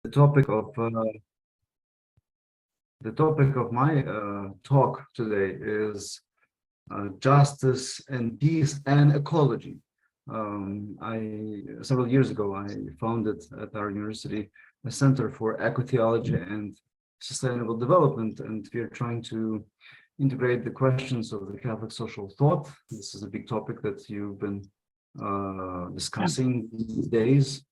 The topic of my talk today is justice and peace and ecology. Several years ago, I founded at our university a Center for Eco-Theology and Sustainable Development, and we are trying to integrate the questions of the Catholic social thought. This is a big topic that you've been discussing these days,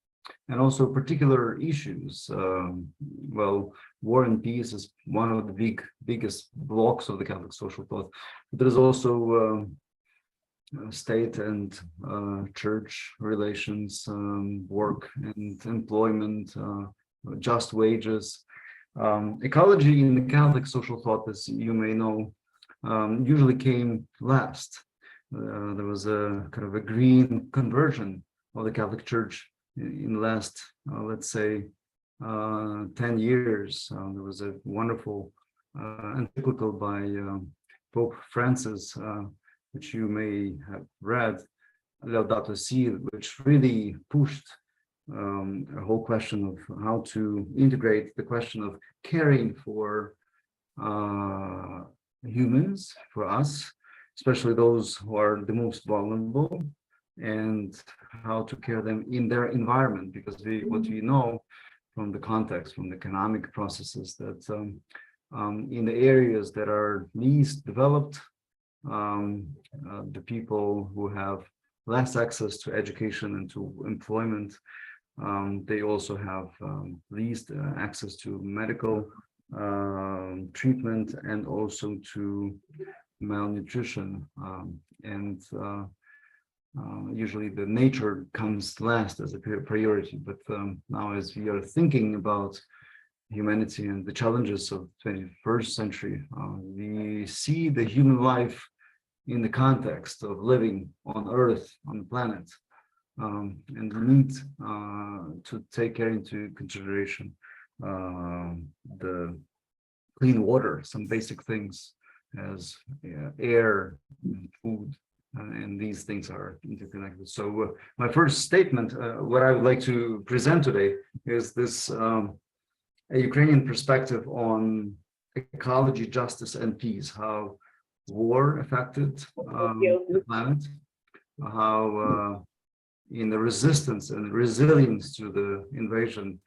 and also particular issues. Well, war and peace is one of the biggest blocks of the Catholic social thought. But there's also state and church relations, work and employment, just wages. Ecology in the Catholic social thought, as you may know, usually came last. There was a kind of a green conversion of the Catholic Church in the last, let's say, 10 years. There was a wonderful encyclical by Pope Francis, which you may have read, Laudato Si, which really pushed a whole question of how to integrate the question of caring for humans, for us, especially those who are the most vulnerable, and how to care them in their environment, because what we know from the context, from the economic processes, that in the areas that are least developed, the people who have less access to education and to employment, they also have least access to medical treatment and also to malnutrition, and usually the nature comes last as a priority. But now, as we are thinking about humanity and the challenges of the 21st century, we see the human life in the context of living on Earth, on the planet, and we need to take care into consideration the clean water, some basic things as air, and food, and these things are interconnected. So my first statement, what I would like to present today, is this a Ukrainian perspective on ecology, justice, and peace, how war affected the planet, how in the resistance and resilience to the invasion,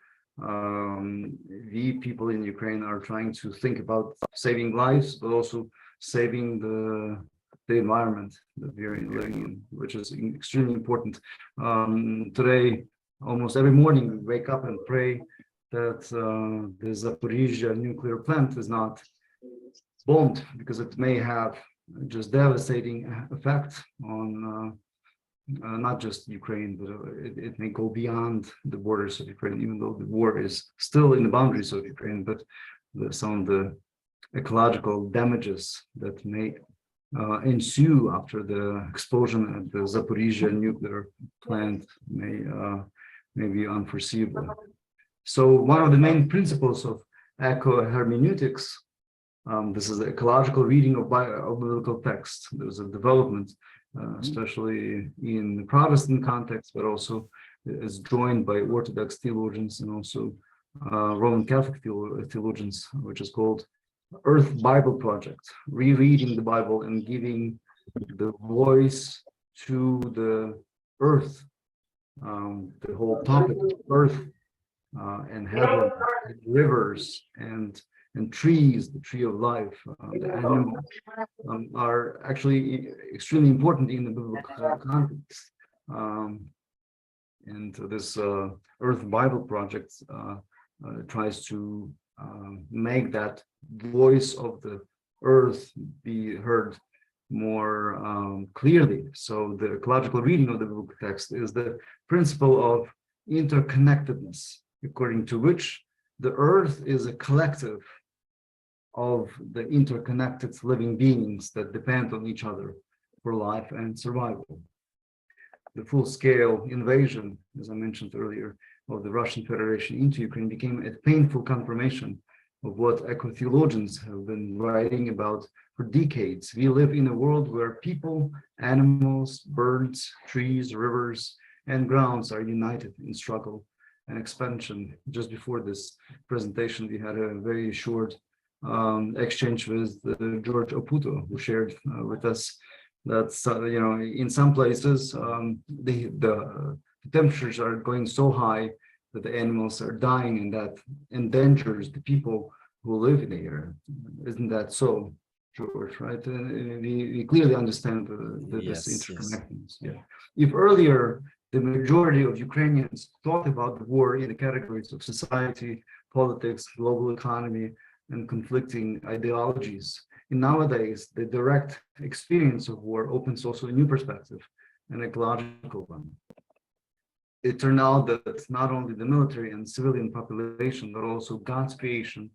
we people in Ukraine are trying to think about saving lives, but also saving the environment that we are living in, which is extremely important. Today, almost every morning, we wake up and pray that the Zaporizhzhia nuclear plant is not bombed, because it may have just devastating effect on not just Ukraine, but it may go beyond the borders of Ukraine, even though the war is still in the boundaries of Ukraine. But some of the ecological damages that may ensue after the explosion at the Zaporizhzhia nuclear plant may be unforeseeable. So one of the main principles of eco-hermeneutics, this is the ecological reading of biblical text. There's a development, especially in the Protestant context, but also is joined by Orthodox theologians and also Roman Catholic theologians, which is called Earth Bible Project, rereading the Bible and giving the voice to the earth, the whole topic of earth and heaven, and rivers and trees, the tree of life, the animals are actually extremely important in the biblical context. And this Earth Bible Project tries to make that voice of the earth be heard more clearly. So the ecological reading of the biblical text is the principle of interconnectedness, according to which the earth is a collective of the interconnected living beings that depend on each other for life and survival. The full-scale invasion, as I mentioned earlier, of the Russian Federation into Ukraine became a painful confirmation of what eco-theologians have been writing about for decades. We live in a world where people, animals, birds, trees, rivers, and grounds are united in struggle and expansion. Just before this presentation, we had a very short exchange with George Oputo, who shared with us that in some places the temperatures are going so high that the animals are dying, and that endangers the people who live in the area. Isn't that so, George? Right? We clearly understand this interconnectedness. Yeah. If earlier the majority of Ukrainians thought about the war in the categories of society, politics, global economy, and conflicting ideologies, and nowadays the direct experience of war opens also a new perspective, an ecological one. It turned out that not only the military and civilian population, but also God's creation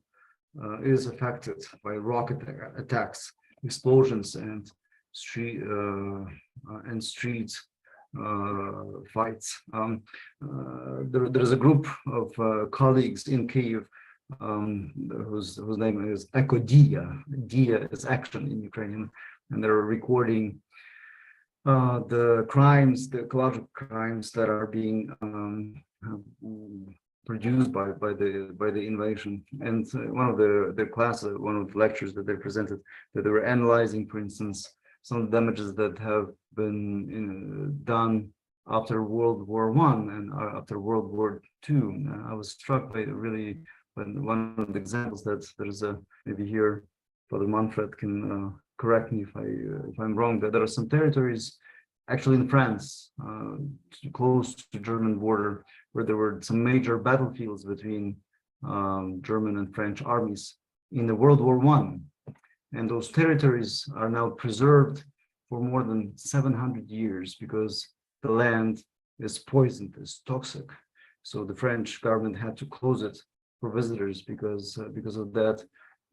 is affected by rocket attacks, explosions, and street fights. There's a group of colleagues in Kyiv whose name is Ecology. Dia is action in Ukrainian, and they're recording the crimes, the ecological crimes that are being produced by the invasion. And one of the classes, one of the lectures that they presented, that they were analyzing, for instance, some of the damages that have been done after World War I and after World War II. I was struck by really one of the examples that there's maybe here Father Manfred can correct me if I'm wrong, that there are some territories actually in France, close to the German border, where there were some major battlefields between German and French armies in the World War I. And those territories are now preserved for more than 700 years because the land is poisoned, is toxic. So the French government had to close it for visitors because of that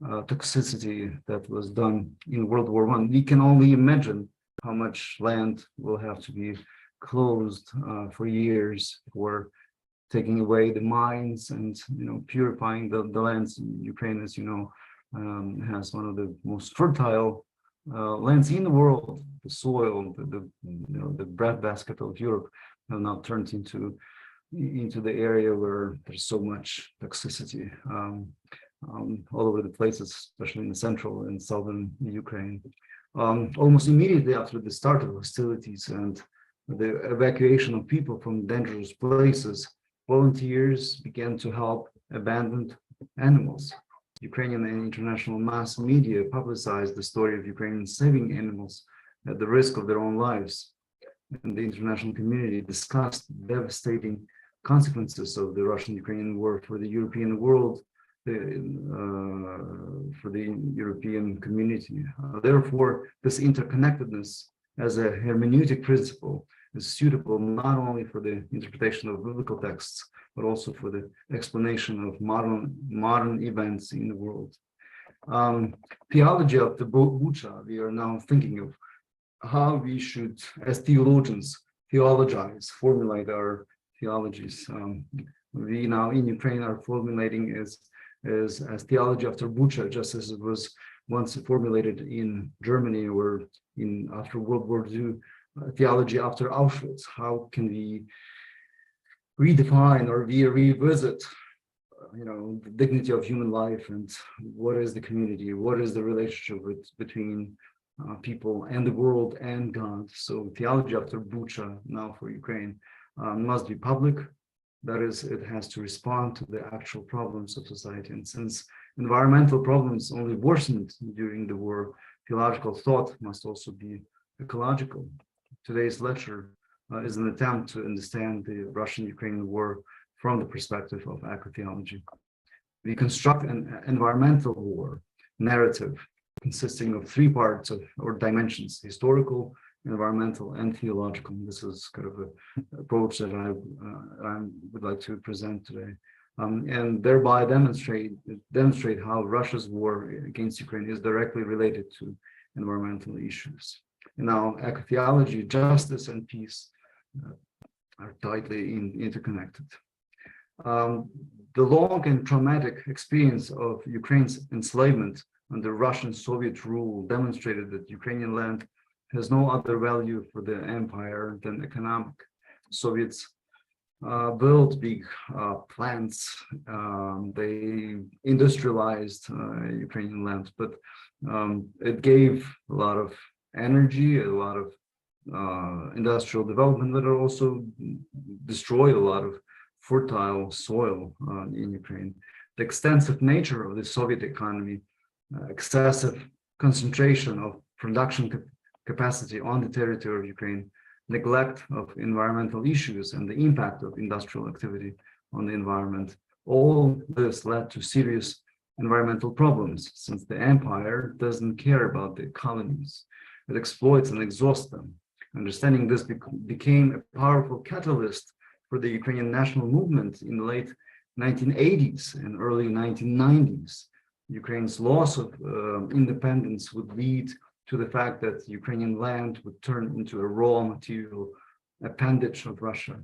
toxicity that was done in World War I. We can only imagine how much land will have to be closed for years for taking away the mines and purifying the lands. Ukraine, as you know, has one of the most fertile lands in the world. The soil, the breadbasket of Europe, have now turned into the area where there's so much toxicity all over the places, especially in the central and southern Ukraine. Almost immediately after the start of hostilities and the evacuation of people from dangerous places, volunteers began to help abandoned animals. Ukrainian and international mass media publicized the story of Ukrainians saving animals at the risk of their own lives. And the international community discussed devastating consequences of the Russian-Ukrainian war for the European world, for the European community. Therefore, this interconnectedness as a hermeneutic principle is suitable not only for the interpretation of biblical texts, but also for the explanation of modern events in the world. Theology of the Bucha, we are now thinking of how we should, as theologians, theologize, formulate our theologies. We now in Ukraine are formulating as theology after Bucha, just as it was once formulated in Germany or after World War II, theology after Auschwitz. How can we redefine or revisit the dignity of human life, and what is the community, what is the relationship between people and the world and God? So theology after Bucha now for Ukraine must be public. That is, it has to respond to the actual problems of society. And since environmental problems only worsened during the war, theological thought must also be ecological. Today's lecture is an attempt to understand the Russian-Ukrainian war from the perspective of eco-theology. We construct an environmental war narrative consisting of three parts or dimensions: historical, environmental, and theological. This is kind of an approach that I would like to present today, and thereby demonstrate how Russia's war against Ukraine is directly related to environmental issues. And now, eco-theology, justice, and peace are tightly interconnected. The long and traumatic experience of Ukraine's enslavement under Russian Soviet rule demonstrated that Ukrainian land has no other value for the empire than economic. Soviets built big plants. They industrialized Ukrainian land, but it gave a lot of energy, a lot of industrial development, but it also destroyed a lot of fertile soil in Ukraine. The extensive nature of the Soviet economy, excessive concentration of production capacity on the territory of Ukraine, neglect of environmental issues, and the impact of industrial activity on the environment. All this led to serious environmental problems, since the empire doesn't care about the colonies. It exploits and exhausts them. Understanding this became a powerful catalyst for the Ukrainian national movement in the late 1980s and early 1990s. Ukraine's loss of independence would lead to the fact that Ukrainian land would turn into a raw material appendage of Russia,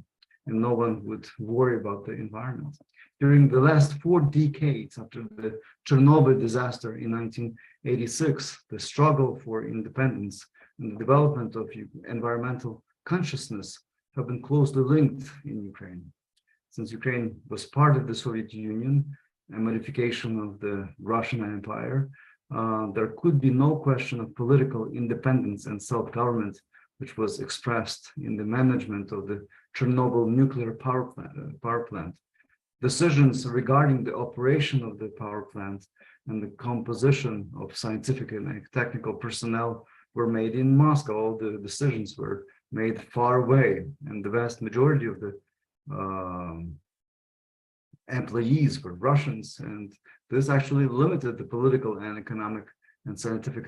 and no one would worry about the environment. During the last 4 decades after the Chernobyl disaster in 1986, the struggle for independence and the development of environmental consciousness have been closely linked in Ukraine. Since Ukraine was part of the Soviet Union, a modification of the Russian Empire, there could be no question of political independence and self-government, which was expressed in the management of the Chernobyl nuclear power plant. Decisions regarding the operation of the power plant and the composition of scientific and technical personnel were made in Moscow. All the decisions were made far away, and the vast majority of the employees were Russians, and this actually limited the political and economic and scientific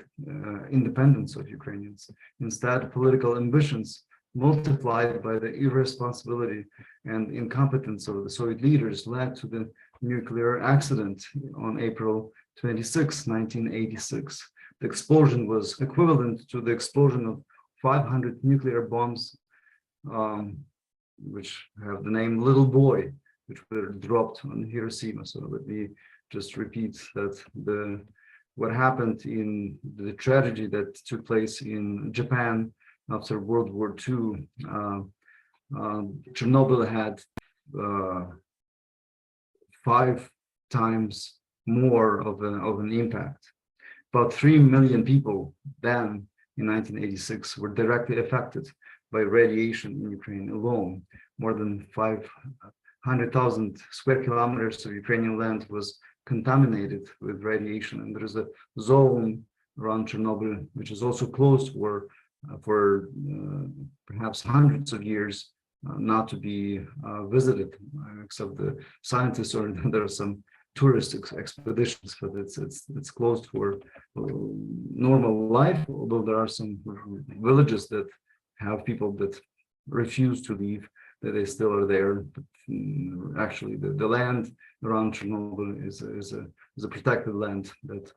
independence of Ukrainians. Instead, political ambitions multiplied by the irresponsibility and incompetence of the Soviet leaders led to the nuclear accident on April 26, 1986. The explosion was equivalent to the explosion of 500 nuclear bombs, which have the name Little Boy, which were dropped on Hiroshima. So let me just repeat that what happened in the tragedy that took place in Japan after World War II, Chernobyl had 5 times more of an impact. About 3 million people then in 1986 were directly affected by radiation in Ukraine alone. More than 500,000 square kilometers of Ukrainian land was contaminated with radiation, and there is a zone around Chernobyl which is also closed for perhaps hundreds of years, not to be visited, except the scientists, or there are some tourist expeditions, but it's closed for normal life. Although there are some villages that have people that refuse to leave, that they still are there. But actually, the land around Chernobyl is a protected land that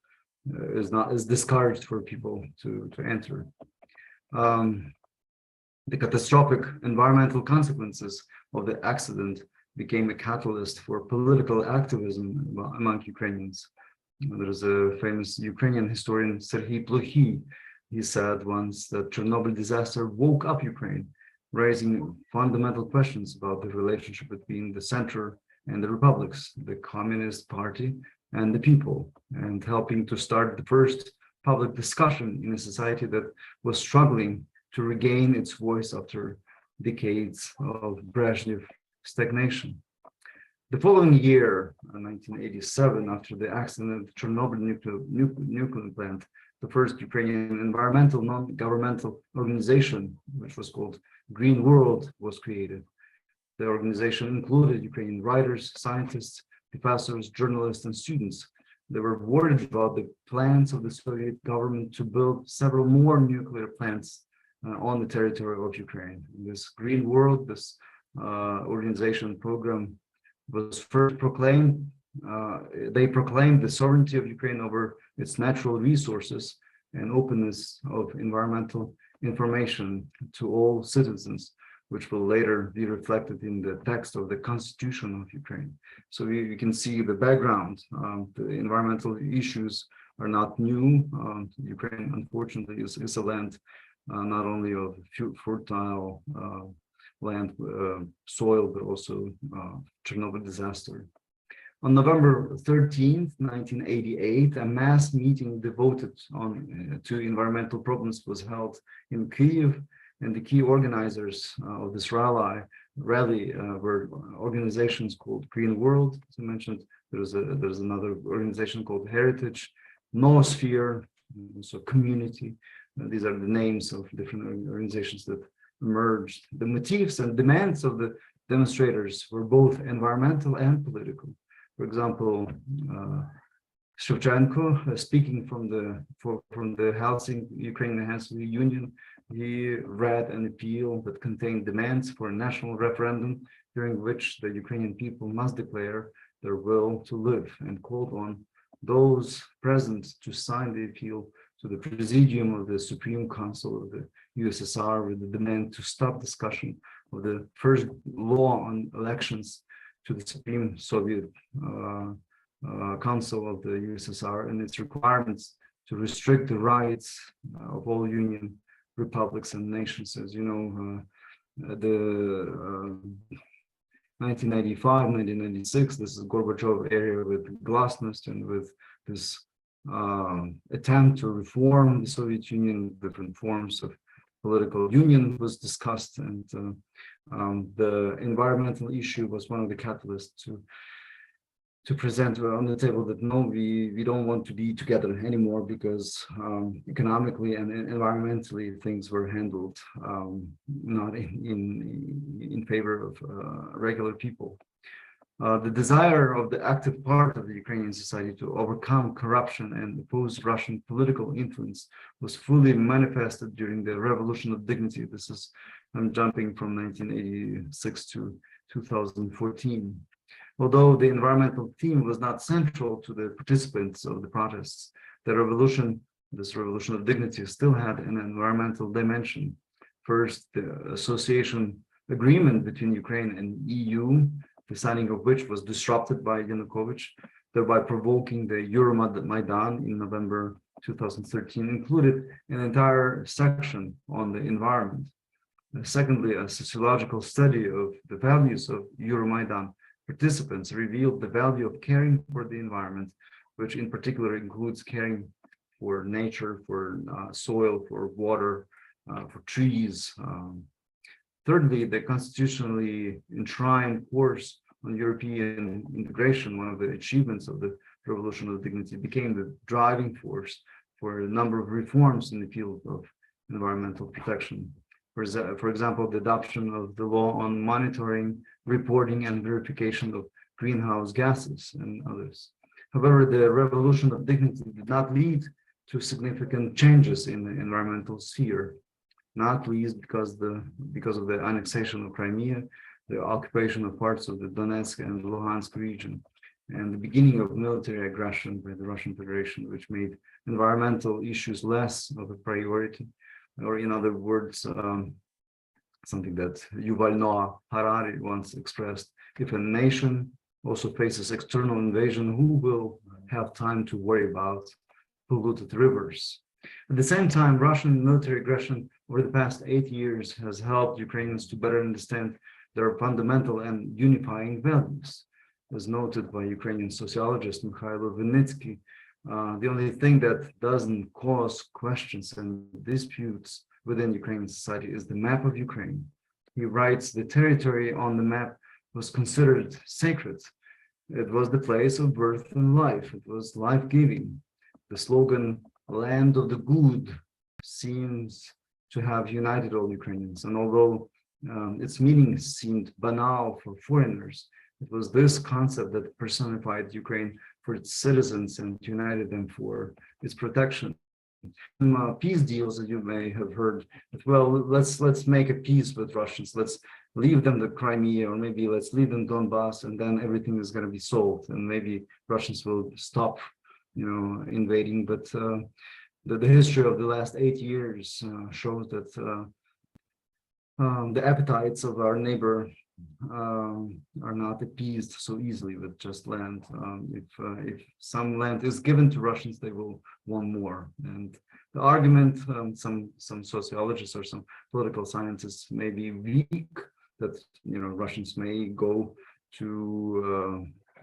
is discouraged for people to enter. The catastrophic environmental consequences of the accident became a catalyst for political activism among Ukrainians. There is a famous Ukrainian historian, Serhiy Plokhy. He said once that Chernobyl disaster woke up Ukraine, raising fundamental questions about the relationship between the center and the republics, the Communist Party and the people, and helping to start the first public discussion in a society that was struggling to regain its voice after decades of Brezhnev stagnation. The following year, 1987, after the accident at Chernobyl nuclear plant, the first Ukrainian environmental non-governmental organization, which was called Green World, was created. The organization included Ukrainian writers, scientists, professors, journalists, and students. They were worried about the plans of the Soviet government to build several more nuclear plants on the territory of Ukraine. This Green World, this organization program, was first proclaimed. They proclaimed the sovereignty of Ukraine over its natural resources and openness of environmental information to all citizens, which will later be reflected in the text of the Constitution of Ukraine. So you can see the background. The environmental issues are not new. Ukraine, unfortunately, is a land not only of fertile land, soil, but also Chernobyl disaster. On November 13th, 1988, a mass meeting devoted to environmental problems was held in Kyiv, and the key organizers of this rally were organizations called Green World, as I mentioned. There's another organization called Heritage, Noosphere, so Community. These are the names of different organizations that emerged. The motifs and demands of the demonstrators were both environmental and political. For example, Shevchenko, speaking from the Ukrainian Helsinki Union, he read an appeal that contained demands for a national referendum during which the Ukrainian people must declare their will to live, and called on those present to sign the appeal to the Presidium of the Supreme Council of the USSR with the demand to stop discussion of the first law on elections to the Supreme Soviet Council of the USSR and its requirements to restrict the rights of all Union republics and nations. As you know, the 1995, 1996, this is Gorbachev era with glasnost and with this attempt to reform the Soviet Union. Different forms of political union was discussed, and the environmental issue was one of the catalysts to present on the table that no, we don't want to be together anymore, because economically and environmentally things were handled not in favor of regular people. The desire of the active part of the Ukrainian society to overcome corruption and oppose Russian political influence was fully manifested during the Revolution of Dignity. This is, I'm jumping from 1986 to 2014. Although the environmental theme was not central to the participants of the protests, this Revolution of Dignity, still had an environmental dimension. First, the association agreement between Ukraine and EU, the signing of which was disrupted by Yanukovych, thereby provoking the Euromaidan in November 2013, included an entire section on the environment. Secondly, a sociological study of the values of Euromaidan participants revealed the value of caring for the environment, which in particular includes caring for nature, for soil, for water, for trees. Thirdly, the constitutionally enshrined course on European integration, one of the achievements of the Revolution of Dignity, became the driving force for a number of reforms in the field of environmental protection. For example, the adoption of the law on monitoring, reporting, and verification of greenhouse gases and others. However, the Revolution of Dignity did not lead to significant changes in the environmental sphere, not least because of the annexation of Crimea, the occupation of parts of the Donetsk and Luhansk region, and the beginning of military aggression by the Russian Federation, which made environmental issues less of a priority. Or in other words, something that Yuval Noah Harari once expressed: if a nation also faces external invasion, who will have time to worry about polluted rivers? At the same time, Russian military aggression over the past 8 years has helped Ukrainians to better understand their fundamental and unifying values. As noted by Ukrainian sociologist Mikhailo Vinitsky, the only thing that doesn't cause questions and disputes within Ukrainian society is the map of Ukraine. He writes, the territory on the map was considered sacred. It was the place of birth and life. It was life-giving. The slogan, land of the good, seems to have united all Ukrainians. And although its meaning seemed banal for foreigners, it was this concept that personified Ukraine for its citizens and united them for its protection. Peace deals that you may have heard, well, let's make a peace with Russians. Let's leave them the Crimea, or maybe let's leave them Donbass, and then everything is going to be solved, and maybe Russians will stop, invading. But the history of the last 8 years shows that the appetites of our neighbor are not appeased so easily with just land. If some land is given to Russians, they will want more. And the argument, some sociologists or some political scientists may be weak, that Russians may go to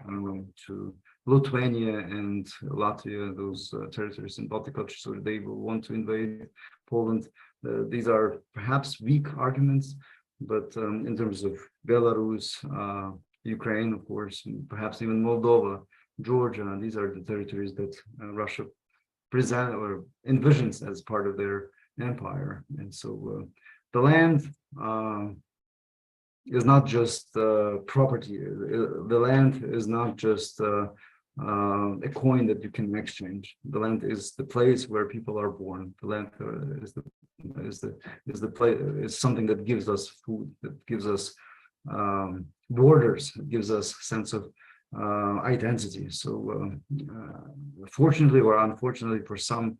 I don't know, to Lithuania and Latvia, those territories in Baltic countries, so they will want to invade Poland. These are perhaps weak arguments, but in terms of Belarus, Ukraine, of course, perhaps even Moldova, Georgia, these are the territories that Russia present or envisions as part of their empire. And so the land is not just property. The land is not just a coin that you can exchange. The land is the place where people are born. The land is something that gives us food, that gives us borders, it gives us sense of identity. So fortunately or unfortunately for some,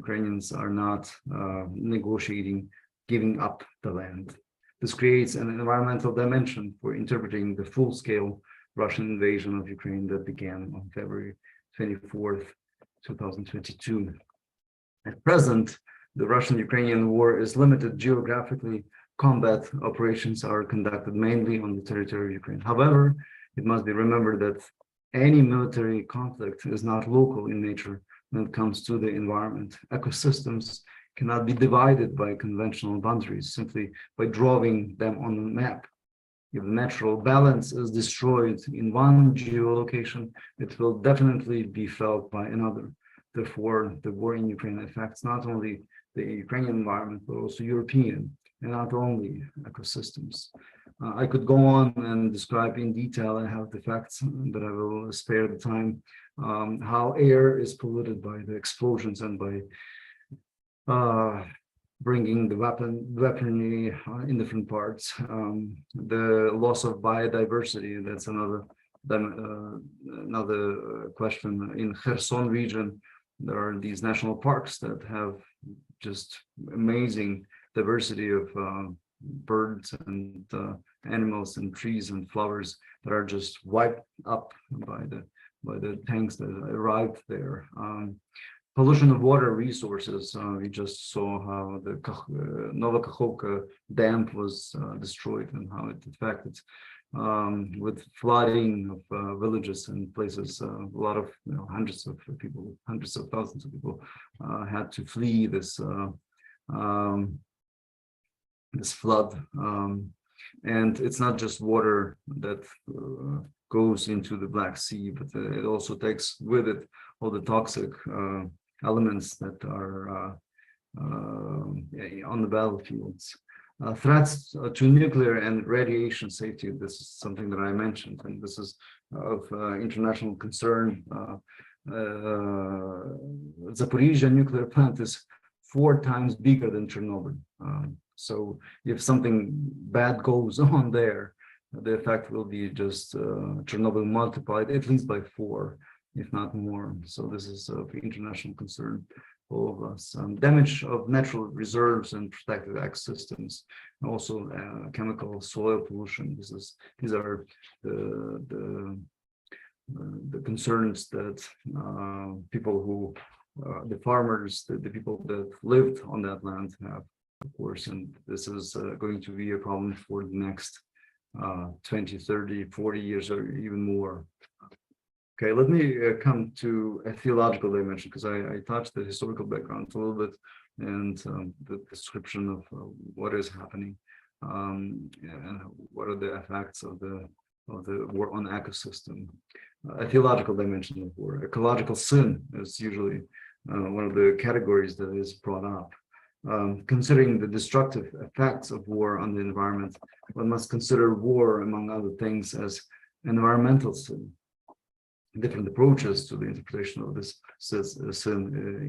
Ukrainians are not negotiating giving up the land. This creates an environmental dimension for interpreting the full-scale Russian invasion of Ukraine that began on February 24th, 2022. At present, the Russian-Ukrainian war is limited geographically. Combat operations are conducted mainly on the territory of Ukraine. However, it must be remembered that any military conflict is not local in nature when it comes to the environment. Ecosystems cannot be divided by conventional boundaries simply by drawing them on a map. If natural balance is destroyed in one geolocation, it will definitely be felt by another. Therefore, the war in Ukraine affects not only the Ukrainian environment, but also European, and not only ecosystems. I could go on and describe in detail and have the facts, but I will spare the time, how air is polluted by the explosions and by bringing the weaponry in different parts. The loss of biodiversity, that's another question. In Kherson region, there are these national parks that have just amazing diversity of birds and animals and trees and flowers that are just wiped up by the tanks that arrived there. Pollution of water resources. We just saw how the Nova Kakhovka dam was destroyed and how it affected with flooding of villages and places. A lot of hundreds of people, hundreds of thousands of people had to flee this this flood. And it's not just water that goes into the Black Sea, but it also takes with it all the toxic elements that are on the battlefields. Threats to nuclear and radiation safety. This is something that I mentioned, and this is of international concern. Zaporizhzhia nuclear plant is 4 times bigger than Chernobyl. So if something bad goes on there, the effect will be just Chernobyl multiplied at least by 4, if not more. So this is of international concern for all of us. Damage of natural reserves and protected ecosystems, also chemical soil pollution. These are the concerns that people who, the farmers, the people that lived on that land have, of course, and this is going to be a problem for the next 20, 30, 40 years or even more. Okay, let me come to a theological dimension, because I touched the historical background a little bit and the description of what is happening and what are the effects of the war on ecosystem. A theological dimension of war. Ecological sin is usually one of the categories that is brought up. Considering the destructive effects of war on the environment, one must consider war, among other things, as environmental sin. Different approaches to the interpretation of this sin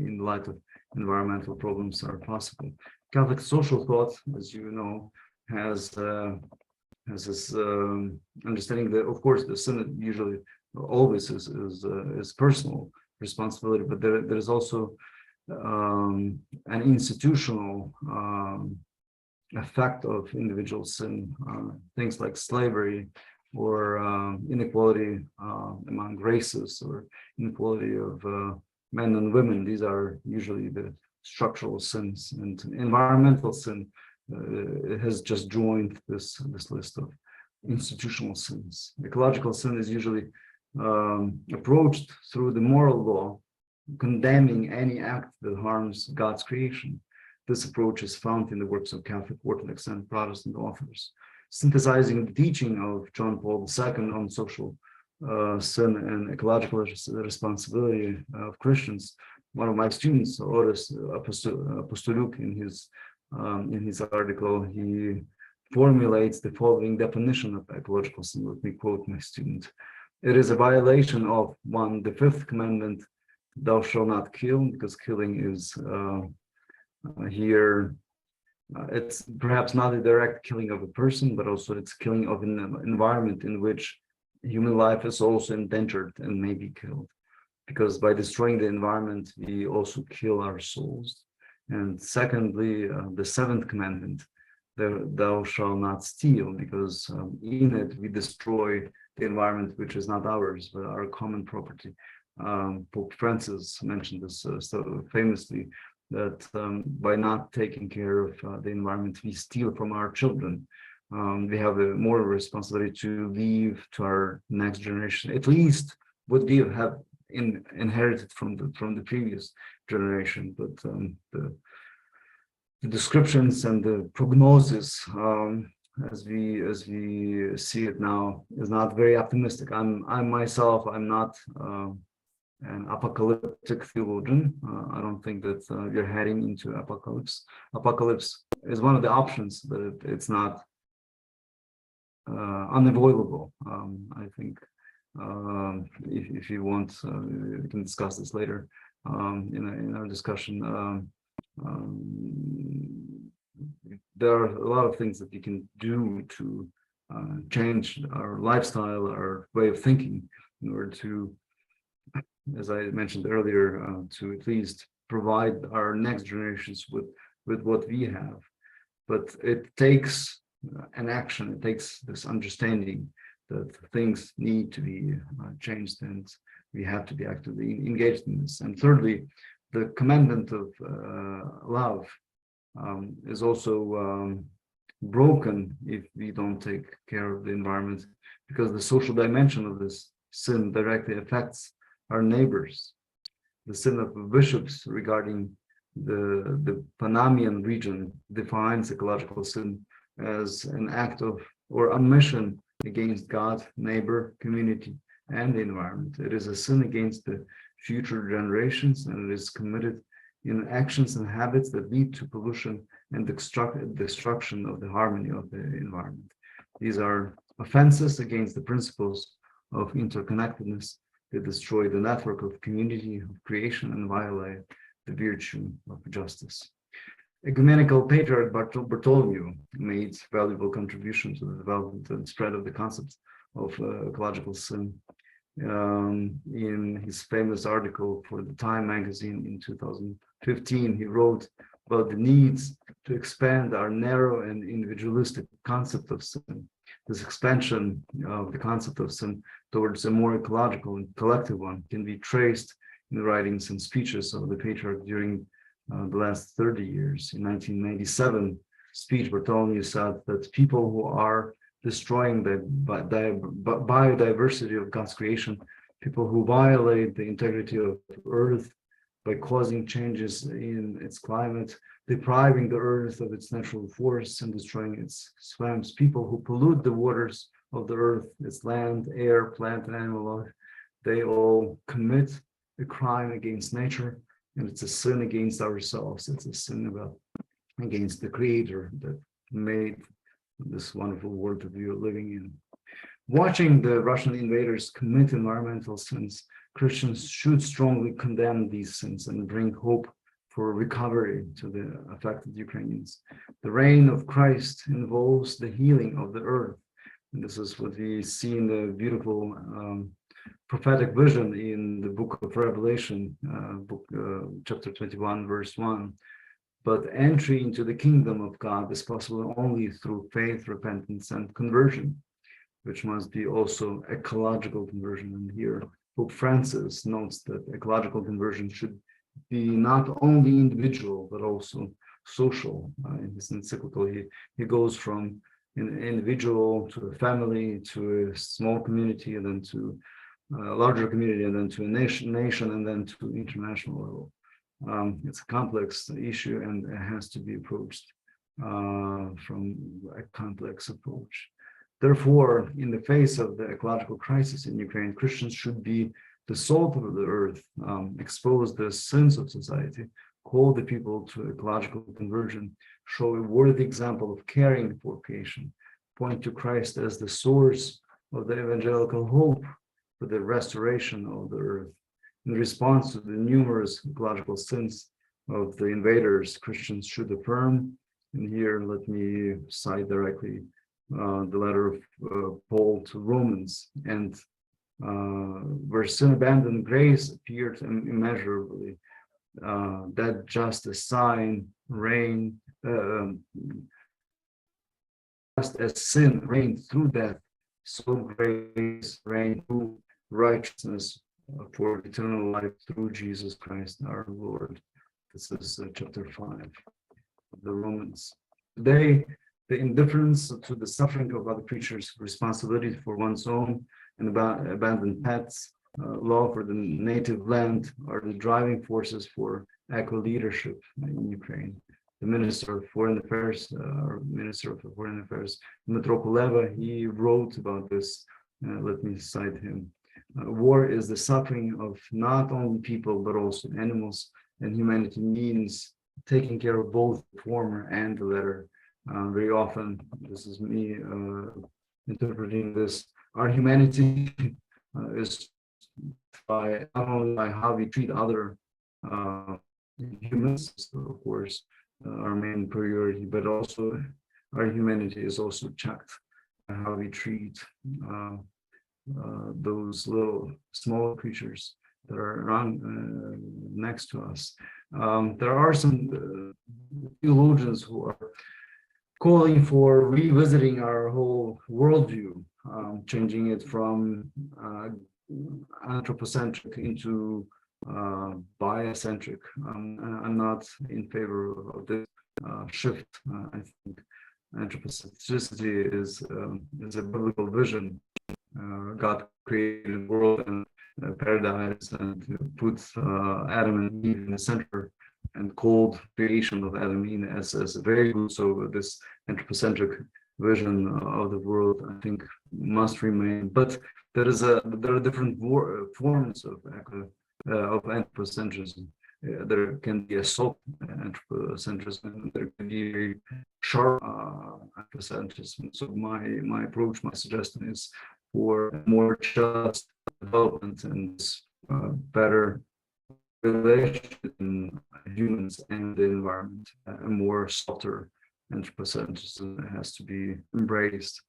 in light of environmental problems are possible. Catholic social thought, as you know, has this understanding that, of course, the sin usually always is personal responsibility, but there is also an institutional effect of individual sin, things like slavery or inequality among races or inequality of men and women. These are usually the structural sins, and environmental sin has just joined this list of institutional sins. Ecological sin is usually approached through the moral law, condemning any act that harms God's creation. This approach is found in the works of Catholic, Orthodox, and Protestant authors, synthesizing the teaching of John Paul II on social sin and ecological responsibility of Christians. One of my students, Oleh Kindiy, in his article, he formulates the following definition of ecological sin. Let me quote my student. It is a violation of the fifth commandment, thou shalt not kill, because killing is here, it's perhaps not a direct killing of a person, but also it's killing of an environment in which human life is also endangered and may be killed. Because by destroying the environment, we also kill our souls. And secondly, the seventh commandment, thou shalt not steal, because in it we destroy the environment which is not ours, but our common property. Pope Francis mentioned this so famously, that by not taking care of the environment, we steal from our children. We have a moral responsibility to leave to our next generation at least what we have inherited from the previous generation. But the descriptions and the prognosis, as we see it now, is not very optimistic. I myself, I'm not an apocalyptic theologian. I don't think that we're heading into apocalypse. Apocalypse is one of the options, but it's not unavoidable. I think if you want, we can discuss this later in our discussion. There are a lot of things that we can do to change our lifestyle, our way of thinking, in order to, as I mentioned earlier, to at least provide our next generations with what we have. But it takes an action, it takes this understanding that things need to be changed, and we have to be actively engaged in this. And thirdly, the commandment of love is also broken if we don't take care of the environment, because the social dimension of this sin directly affects our neighbors. The sin of bishops regarding the Panamanian region defines ecological sin as an act of or a mission against God, neighbor, community, and the environment. It is a sin against the future generations, and it is committed in actions and habits that lead to pollution and destruction of the harmony of the environment. These are offenses against the principles of interconnectedness. They destroy the network of community, of creation, and violate the virtue of justice. Ecumenical Patriot Bartholomew made valuable contributions to the development and spread of the concept of ecological sin. In his famous article for the Time magazine in 2015, he wrote about the needs to expand our narrow and individualistic concept of sin. This expansion of the concept of sin towards a more ecological and collective one can be traced in the writings and speeches of the Patriarch during the last 30 years. In 1997 speech, Bartholomew said that people who are destroying the biodiversity of God's creation, people who violate the integrity of Earth by causing changes in its climate, depriving the Earth of its natural forests and destroying its swamps, people who pollute the waters of the Earth, its land, air, plant, and animal life, they all commit a crime against nature, and it's a sin against ourselves. It's a sin against the Creator that made this wonderful world that we are living in. Watching the Russian invaders commit environmental sins, Christians should strongly condemn these sins and bring hope for recovery to the affected Ukrainians. The reign of Christ involves the healing of the earth. And this is what we see in the beautiful prophetic vision in the book of Revelation, chapter 21, verse 1. But entry into the kingdom of God is possible only through faith, repentance, and conversion, which must be also ecological conversion. And here, Pope Francis notes that ecological conversion should be not only individual, but also social. In his encyclical, he goes from an individual to a family to a small community, and then to a larger community, and then to a nation, and then to international level. It's a complex issue, and it has to be approached from a complex approach. Therefore, in the face of the ecological crisis in Ukraine, Christians should be the salt of the earth, expose the sins of society, call the people to ecological conversion, show a worthy example of caring for creation, point to Christ as the source of the evangelical hope for the restoration of the earth. In response to the numerous ecological sins of the invaders, Christians should affirm, and here let me cite directly the letter of Paul to Romans, and where sin abandoned, grace appeared immeasurably, that just as sign reign, just as sin reigned through death, so grace reigned through righteousness for eternal life through Jesus Christ our Lord. This is chapter 5 of the Romans. Today, the indifference to the suffering of other creatures, responsibility for one's own and abandoned pets, love for the native land are the driving forces for eco-leadership in Ukraine. The Minister of Foreign Affairs, Dmytro Kuleba, he wrote about this. Let me cite him. War is the suffering of not only people, but also animals, and humanity means taking care of both the former and the latter. Very often, this is me interpreting this, our humanity is by not only by how we treat other humans, so of course, our main priority, but also our humanity is also checked by how we treat those little small creatures that are around next to us. There are some theologians who are calling for revisiting our whole worldview, changing it from anthropocentric into biocentric. I'm not in favor of this shift. I think anthropocentricity is a biblical vision. God created the world and paradise and put Adam and Eve in the center and called creation of Adam and Eve as very good. So this anthropocentric vision of the world, I think, must remain. But there are different forms of anthropocentrism. There can be a soft anthropocentrism. There can be very sharp anthropocentrism. So my approach, my suggestion is for more just development and better relationship in humans and the environment. A more softer anthropocentrism has to be embraced.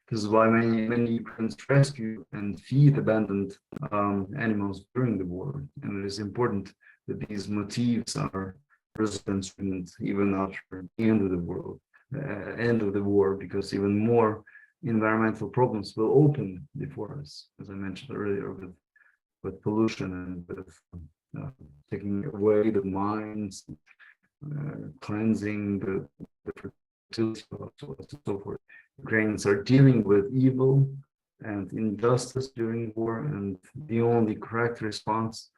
This is why many Ukrainians rescue and feed abandoned animals during the war, and it is important that these motifs are present even after the end of the war, because even more environmental problems will open before us, as I mentioned earlier, with pollution and with taking away the mines, cleansing the fertility, and so forth. Ukrainians are dealing with evil and injustice during war, and the only correct response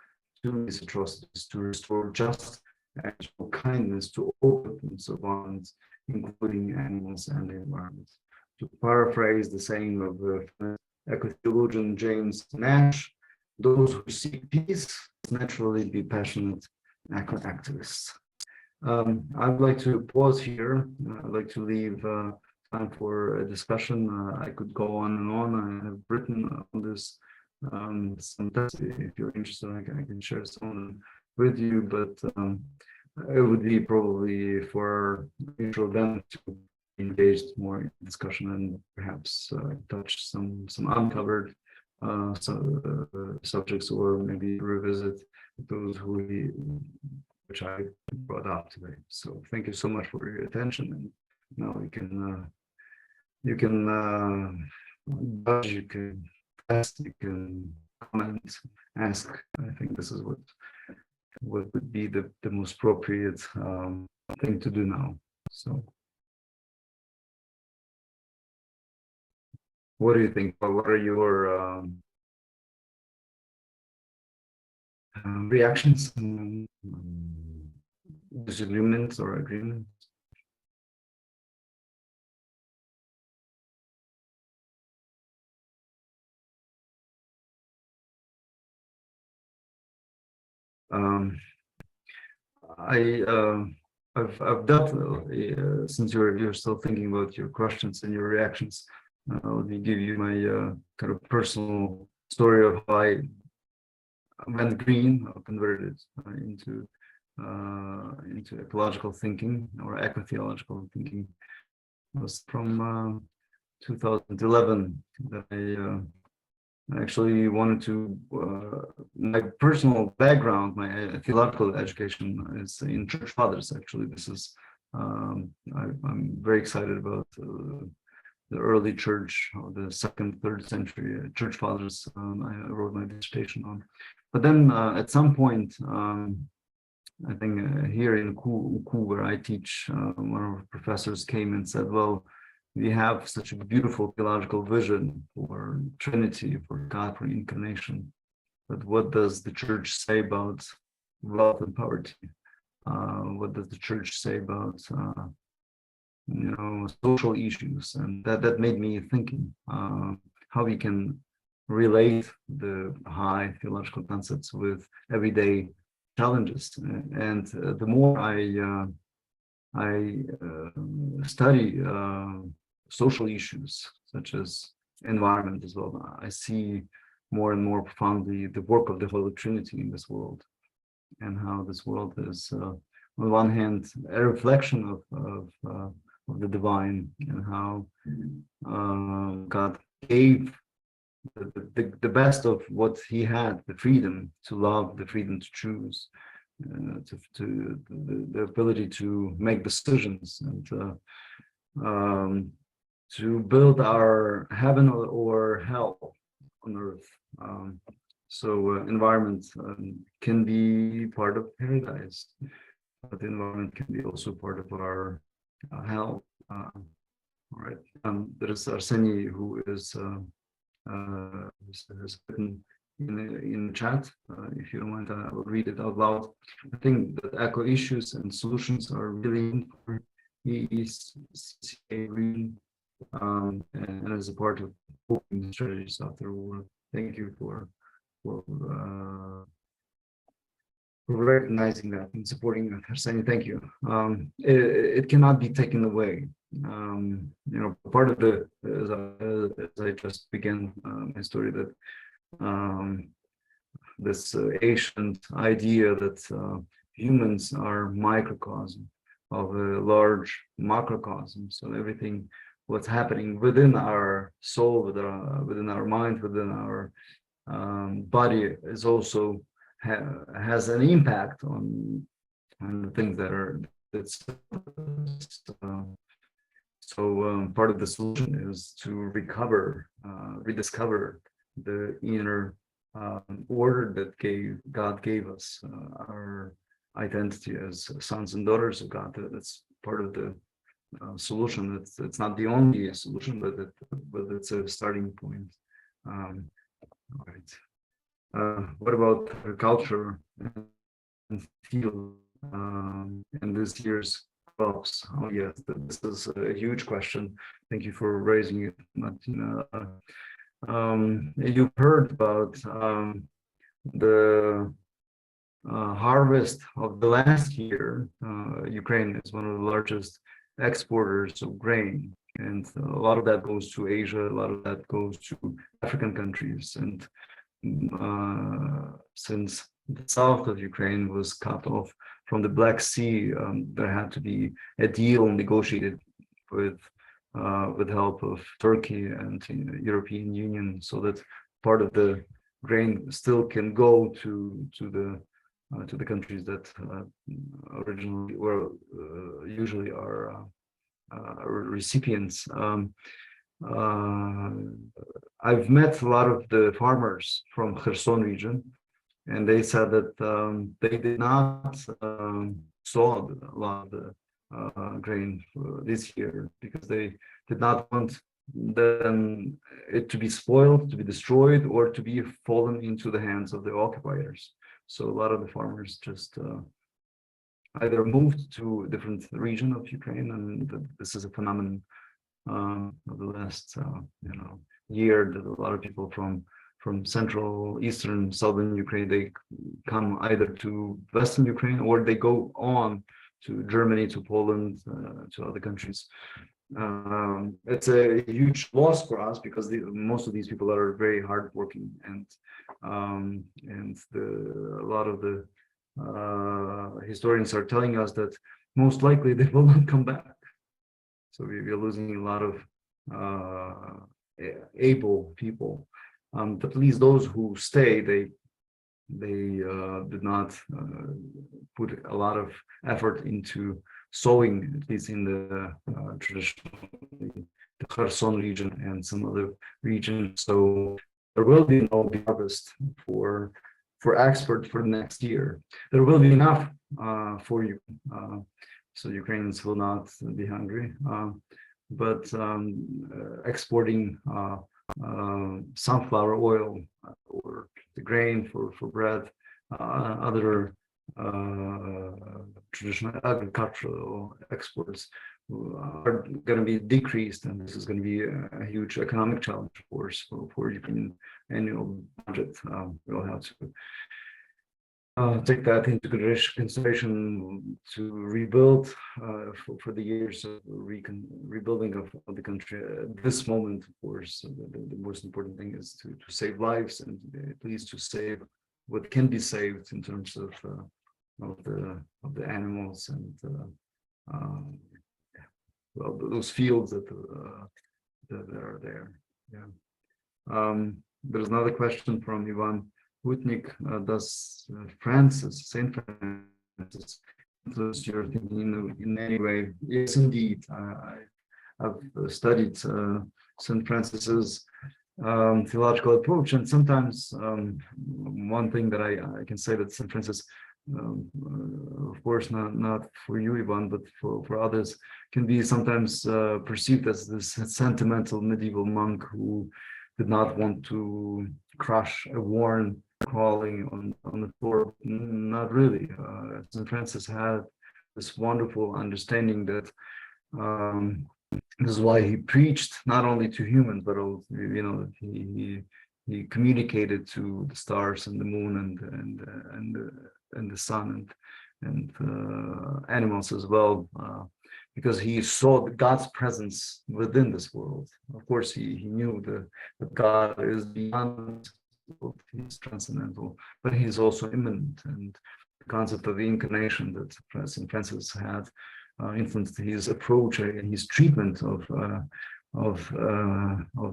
to these atrocities to restore justice and show kindness to all victims of violence, including animals and the environment. To paraphrase the saying of the eco-theologian James Nash, those who seek peace naturally be passionate eco-activists. I'd like to pause here. I'd like to leave time for a discussion. I could go on and on. I have written on this some text. If you're interested, I can share some of them with you, but it would be probably for mutual benefit to engage more in discussion and perhaps touch some uncovered subjects, or maybe revisit those which I brought up today. So thank you so much for your attention, and now you can judge, you can test, you can comment, ask. I think this is what would be the most appropriate thing to do now. So, what do you think? What are your reactions, disagreements or agreements? I've definitely, since you're still thinking about your questions and your reactions, let me give you my kind of personal story of how I went green, converted into ecological thinking or eco-theological thinking. It was from 2011 that I actually wanted to, my personal background, my theological education is in church fathers. Actually, this is, I'm very excited about the early church, or the second, third century church fathers. I wrote my dissertation on. But then at some point, I think here in Ku, where I teach, one of our professors came and said, well, we have such a beautiful theological vision for Trinity, for God, for Incarnation. But what does the church say about wealth and poverty? What does the church say about social issues? And that made me thinking how we can relate the high theological concepts with everyday challenges. And the more I study social issues such as environment as well, I see more and more profoundly the work of the Holy Trinity in this world, and how this world is, on one hand, a reflection of the divine, and how God gave the best of what He had, the freedom to love, the freedom to choose, to the ability to make decisions, and to build our heaven or hell on earth. So environment can be part of paradise, but the environment can be also part of our hell. All right. There is Arseny who is has written in the chat. If you don't mind, I will read it out loud. I think that eco issues and solutions are really for EECA green, and as a part of open strategies after the war. Thank you for recognizing that and supporting that. Arseny, thank you. It cannot be taken away. Part of the, as I just began my story, that this ancient idea that humans are microcosm of a large macrocosm. So everything, what's happening within our soul, within our mind, within our body, is also has an impact on the things that are. So part of the solution is to rediscover the inner order that God gave us, our identity as sons and daughters of God. That's part of the solution. It's not the only solution, but it's a starting point. All right. What about culture and field in this year's crops? Oh yes, this is a huge question. Thank you for raising it, Martina. You've heard about the harvest of the last year. Ukraine is one of the largest exporters of grain, and a lot of that goes to Asia, a lot of that goes to African countries. And since the south of Ukraine was cut off from the Black Sea, there had to be a deal negotiated with help of Turkey and European Union, so that part of the grain still can go to the countries that originally usually are recipients. I've met a lot of the farmers from Kherson region, and they said that they did not saw a lot of the grain this year, because they did not want then it to be spoiled, to be destroyed, or to be fallen into the hands of the occupiers. So a lot of the farmers just either moved to a different region of Ukraine, and this is a phenomenon of the last year, that a lot of people from central, eastern, southern Ukraine, they come either to Western Ukraine, or they go on to Germany, to Poland, to other countries. It's a huge loss for us, because most of these people are very hardworking, and a lot of the historians are telling us that most likely they will not come back. So we're losing a lot of able people. But at least those who stay, they did not put a lot of effort into sowing, at least in the traditionally the Kherson region and some other regions. So there will be no harvest for export for the next year. There will be enough for you, so Ukrainians will not be hungry. But exporting sunflower oil or the grain for bread, other traditional agricultural exports are going to be decreased, and this is going to be a huge economic challenge, of course, for Ukrainian annual budget. We'll have to take that into consideration to rebuild for the years of rebuilding of the country. At this moment, of course, the most important thing is to save lives, and at least to save what can be saved in terms of the animals and well, those fields that are there. Yeah. There's another question from Ivan Hutnik. Does Saint Francis influence your thinking in any way? Yes, indeed. I've studied Saint Francis's theological approach, and sometimes one thing that I can say that Saint Francis, of course, not for you, Ivan, but for others, can be sometimes perceived as this sentimental medieval monk who did not want to crush a worm crawling on the floor. Not really. St. Francis had this wonderful understanding that this is why he preached not only to humans, but also, he communicated to the stars and the moon and the sun and animals as well, because he saw God's presence within this world. Of course, he knew that God is beyond, he's transcendental, but he's also immanent. And the concept of the Incarnation that St. Francis had influenced his approach and his treatment of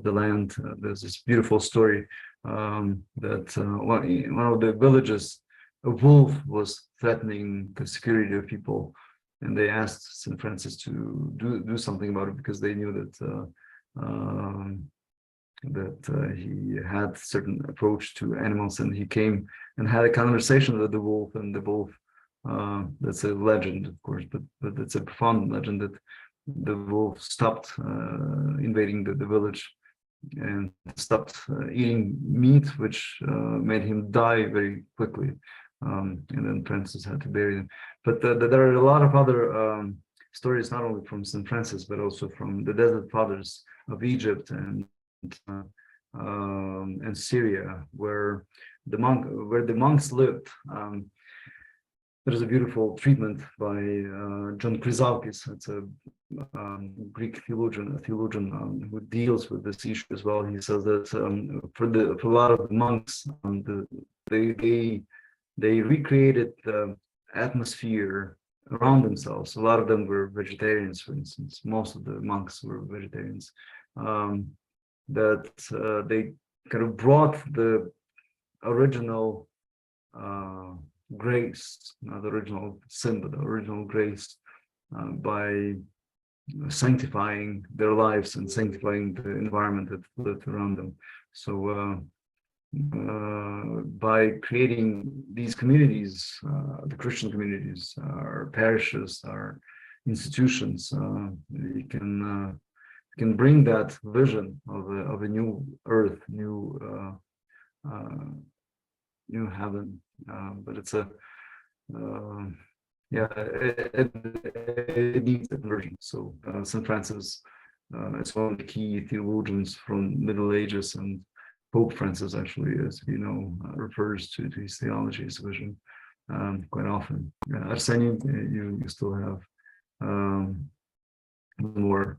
the land. There's this beautiful story that one of the villages, a wolf was threatening the security of people, and they asked St. Francis to do something about it, because they knew that he had certain approach to animals, and he came and had a conversation with the wolf, and the wolf, that's a legend, of course, but it's a profound legend, that the wolf stopped invading the village and stopped eating meat, which made him die very quickly. And then Francis had to bury him. But there are a lot of other stories, not only from St. Francis, but also from the Desert Fathers of Egypt and Syria, where the monks lived. There's a beautiful treatment by John Chrysalkis. It's a Greek theologian, who deals with this issue as well. He says that for a lot of the monks, they recreated the atmosphere around themselves. A lot of them were vegetarians, for instance. Most of the monks were vegetarians. That they kind of brought the original grace, not the original sin, but the original grace, by sanctifying their lives and sanctifying the environment that lived around them. So by creating these communities, the Christian communities, our parishes, our institutions, we can bring that vision of a new earth, new heaven. But it's it needs a conversion. So St. Francis is one of the key theologians from Middle Ages, and Pope Francis actually, as you know, refers to his theology, his vision, quite often. Arseniy, you still have more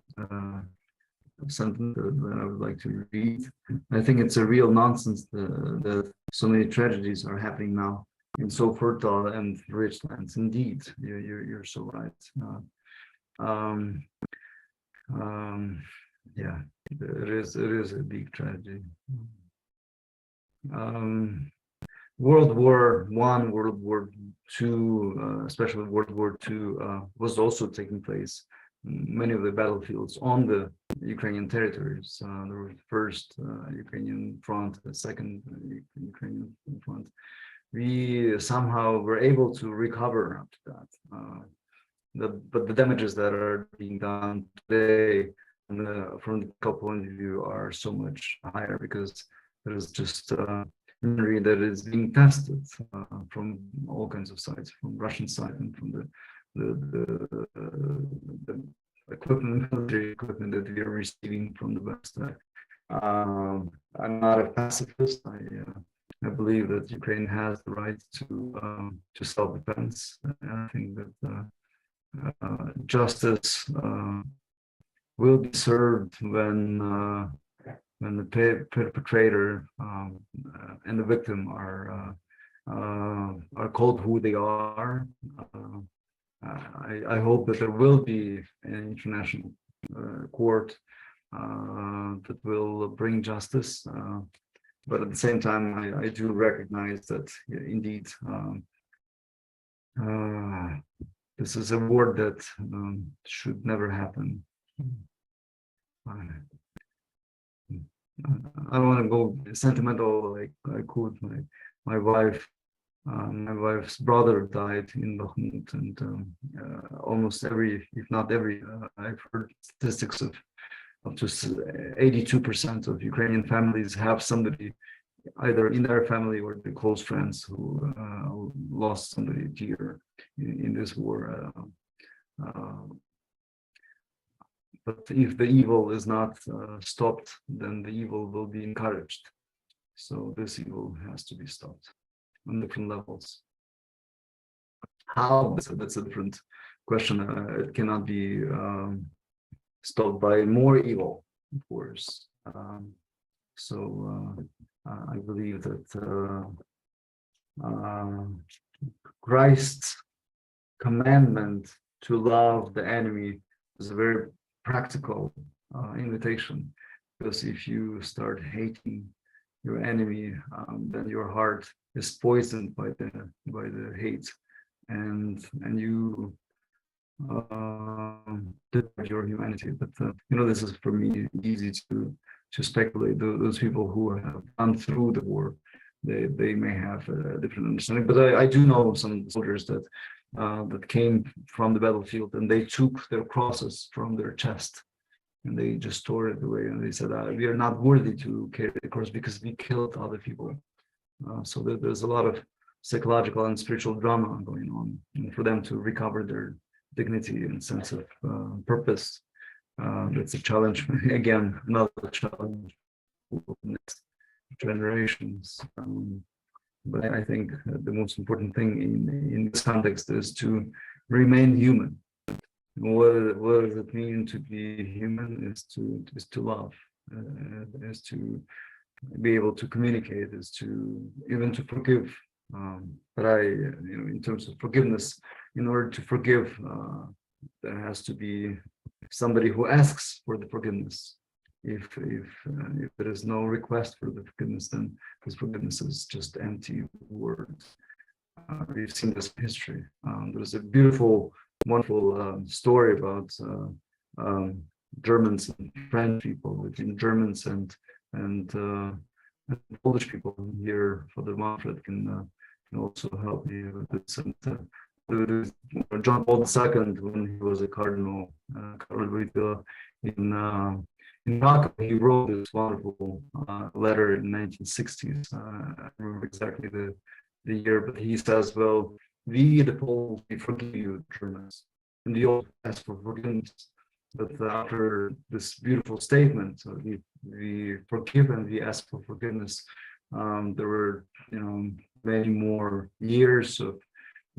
sentence that I would like to read. I think it's a real nonsense that so many tragedies are happening now in so fertile and rich lands. Indeed, you're so right. Yeah, it is a big tragedy. World War I, World War II, especially World War II, was also taking place. Many of the battlefields on the Ukrainian territories. There was the first Ukrainian front, the second Ukrainian front. We somehow were able to recover after that. But the damages that are being done today, from the ecological point of view, are so much higher because there is just machinery that is being tested from all kinds of sides, from Russian side and from the equipment, military equipment that we are receiving from the West. I'm not a pacifist. I believe that Ukraine has the right to self-defense. I think that justice will be served when the perpetrator and the victim are called who they are. I hope that there will be an international court that will bring justice. But at the same time, I do recognize that indeed this is a war that should never happen. I don't want to go sentimental. Like I quote my wife. My wife's brother died in Bakhmut, and almost every, if not every, I've heard statistics of up to 82% of Ukrainian families have somebody either in their family or the close friends who lost somebody dear in this war. But if the evil is not stopped, then the evil will be encouraged. So this evil has to be stopped on different levels. How? That's a different question. It cannot be stopped by more evil, of course. So I believe that Christ's commandment to love the enemy is a very practical invitation, because if you start hating your enemy, then your heart is poisoned by the hate, and you your humanity. But this is for me easy to speculate. Those people who have gone through the war, they may have a different understanding. But I do know some soldiers that came from the battlefield, and they took their crosses from their chest and they just tore it away, and they said, we are not worthy to carry the cross because we killed other people. So there's a lot of psychological and spiritual drama going on, and for them to recover their dignity and sense of purpose, that's a challenge. Again, another challenge for the next generations. But I think the most important thing in this context is to remain human. What does it mean to be human? Is to love, is to be able to communicate, is to even to forgive. But in terms of forgiveness, in order to forgive, there has to be somebody who asks for the forgiveness. If there is no request for the forgiveness, then this forgiveness is just empty words. We've seen this in history. There's a beautiful, wonderful story about Germans and French people, between Germans and and Polish people here, Father Manfred can also help you with this. And John Paul II, when he was a cardinal, in Krakow, he wrote this wonderful letter in 1960s. I remember exactly the year, but he says, well, we, the Poles, we forgive you, Germans, and we all ask for forgiveness. But after this beautiful statement, we forgive and we ask for forgiveness, there were, many more years of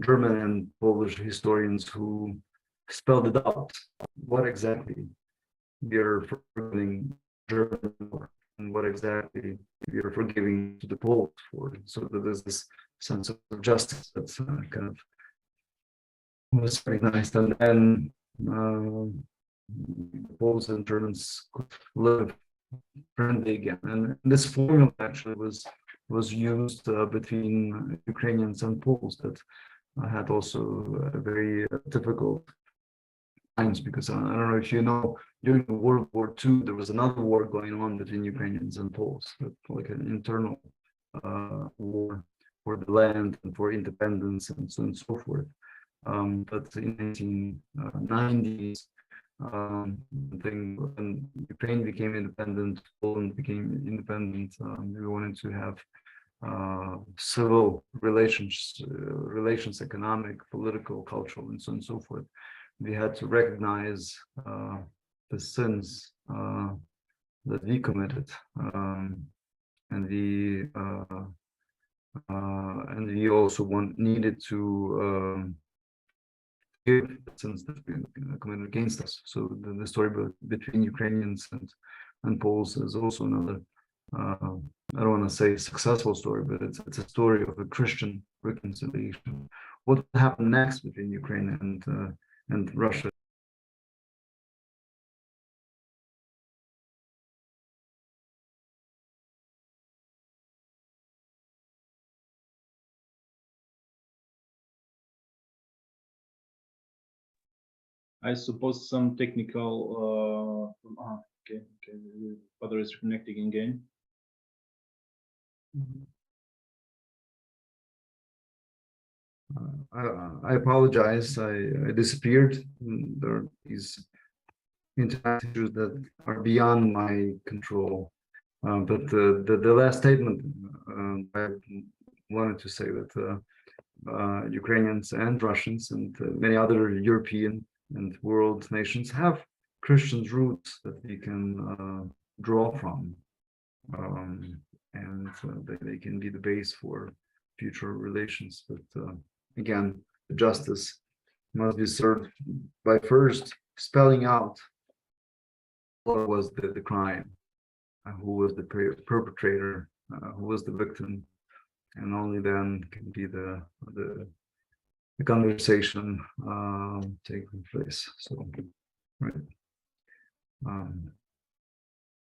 German and Polish historians who spelled it out. What exactly we are forgiving German for, and what exactly we are forgiving to the Poles for. So that there's this sense of justice that's kind of was recognized, and then Poles and Germans could live friendly again. And this formula actually was used between Ukrainians and Poles that had also very difficult times, because I don't know if you know, during World War II, there was another war going on between Ukrainians and Poles, like an internal war for the land and for independence and so on and so forth. But in the 1990s, when Ukraine became independent, Poland became independent, we wanted to have civil relations, economic, political, cultural, and so on and so forth. We had to recognize the sins that we committed, and we also needed to give the sins that we committed against us. So the story between Ukrainians and Poles is also another. I don't want to say successful story, but it's a story of a Christian reconciliation. What happened next between Ukraine and Russia? I suppose some technical. Okay. Father is connecting again. I apologize. I disappeared. There are these internet issues that are beyond my control. But the last statement, I wanted to say that Ukrainians and Russians and many other European and world nations have Christian roots that we can draw from, and they can be the base for future relations. But again, justice must be served by first spelling out what was the crime, who was the perpetrator, who was the victim, and only then can be the conversation taking place. So, right.